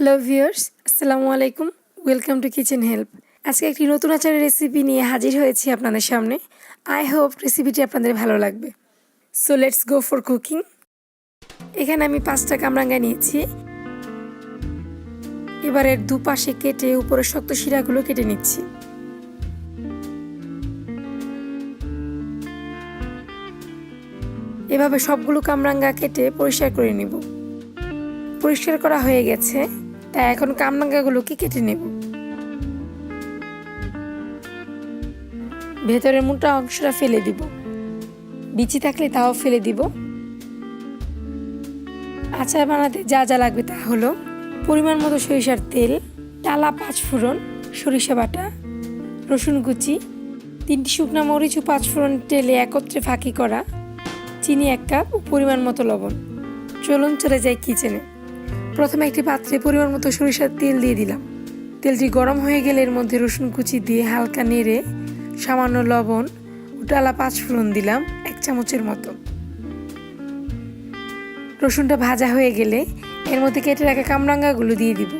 Hello viewers, আসসালামু আলাইকুম। Welcome to kitchen help. আজকে একটি নতুন আচারের রেসিপি নিয়ে হাজির হয়েছি আপনাদের সামনে। আই হোপ রেসিপিটি আপনাদের ভালো লাগবে। So let's go for cooking. এখানে আমি 5টা কামরাঙ্গা নিয়েছি। এবার এর দুপাশে কেটে উপরের শক্ত শিরাগুলো কেটে নিচ্ছি। এভাবে সবগুলো কামরাঙ্গা কেটে পরিষ্কার করে নিব। পরিষ্কার করা হয়ে গেছে, তাই এখন কামরাঙ্গাগুলোকে কেটে নেব। ভেতরের মোটা অংশটা ফেলে দিব, বিচি থাকলে তাও ফেলে দিব। আচার বানাতে যা যা লাগবে তা হলো পরিমাণ মতো সরিষার তেল, টালা 5 ফোড়ন, সরিষা বাটা, রসুন কুচি, 3টি শুকনা মরিচ ও 5 ফোড়ন তেলে একত্রে ফাঁকি করা, চিনি 1 কাপ ও পরিমাণ মতো লবণ। চলুন চলে যাই কিচেনে। প্রথমে একটি পাত্রে পরিমাণ মতো সরিষার তেল দিয়ে দিলাম। তেলটি গরম হয়ে গেলে এর মধ্যে রসুন কুচি দিয়ে হালকা নেড়ে সামান্য লবণ ও টালা 5 ফোড়ন দিলাম 1 চামচের মতো। রসুনটা ভাজা হয়ে গেলে এর মধ্যে কেটে রাখা কামরাঙ্গাগুলো দিয়ে দিব।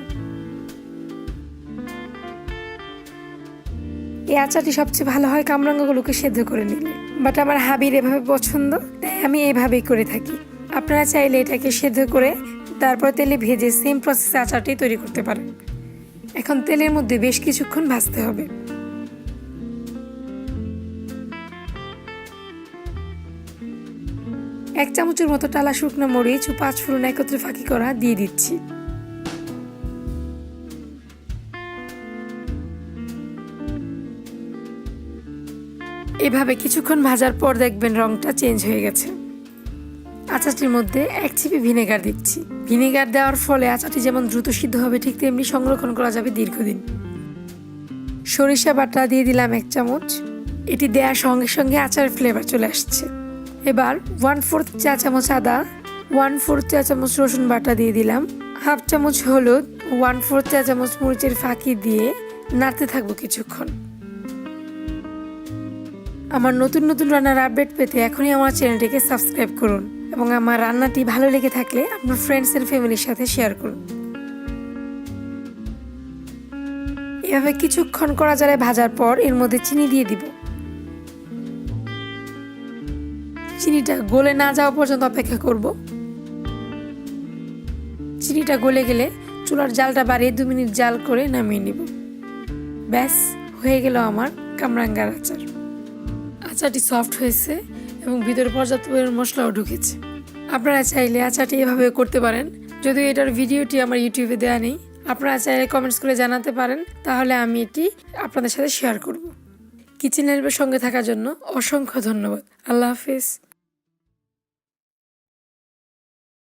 এই আচারটি সবচেয়ে ভালো হয় কামরাঙ্গাগুলোকে সেদ্ধ করে নিলে, বাট আমার হাবির এভাবে পছন্দ, তাই আমি এভাবেই করে থাকি। আপনারা চাইলে এটাকে সেদ্ধ করে তারপর তেলে ভেজে সেম প্রসেসে আচারটি তৈরি করতে পারেন। এখন তেলের মধ্যে বেশ কিছুক্ষণ ভাজতে হবে। এক চামচের মতো টালা শুকনো মরিচ ও 5 ফোড়ন একত্রে ফাঁকি করা দিয়ে দিচ্ছি। এভাবে কিছুক্ষণ ভাজার পর দেখবেন রংটা চেঞ্জ হয়ে গেছে। আচারটির মধ্যে 1 চিপি ভিনেগার দিচ্ছি। ভিনেগার দেওয়ার ফলে আচারটি যেমন দ্রুত সিদ্ধ হবে, ঠিক তেমনি সংরক্ষণ করা যাবে দীর্ঘদিন। সরিষা বাটা দিয়ে দিলাম 1 চামচ। এটি দেওয়ার সঙ্গে সঙ্গে আচারের ফ্লেভার চলে আসছে। এবার 1/4 চা চামচ আদা, 1/4 চা চামচ রসুন বাটা দিয়ে দিলাম, 1/2 চামচ হলুদ, 1/4 চা চামচ মরিচের ফাঁকি দিয়ে নাড়তে থাকবো কিছুক্ষণ। আমার নতুন নতুন রান্নার আপডেট পেতে এখনই আমার চ্যানেলটিকে সাবস্ক্রাইব করুন এবং আমার রান্নাটি ভালো লেগে থাকলে আপনার ফ্রেন্ডস এন্ড ফ্যামিলির সাথে শেয়ার করুন। এভাবে কিছুক্ষণ কড়া জালে ভাজার পর এর মধ্যে চিনি দিয়ে দিব। চিনিটা গলে না যাওয়া পর্যন্ত অপেক্ষা করব। চিনিটা গলে গেলে চুলার জালটা বাড়িয়ে 2 মিনিট জাল করে নামিয়ে নিব। ব্যাস, হয়ে গেল আমার কামরাঙ্গার আচার। আচারটি সফট হয়েছে এবং ভিতরে পর্যাপ্ত পরিমাণ মশলাও ঢুকেছে। আপনারা চাইলে আচারটি এভাবে করতে পারেন। যদিও এটার ভিডিওটি আমার ইউটিউবে দেওয়া নেই, আপনারা চাইলে কমেন্টস করে জানাতে পারেন, তাহলে আমি এটি আপনাদের সাথে শেয়ার করব। কিচেন হেল্পের সঙ্গে থাকার জন্য অসংখ্য ধন্যবাদ। আল্লাহ হাফেজ।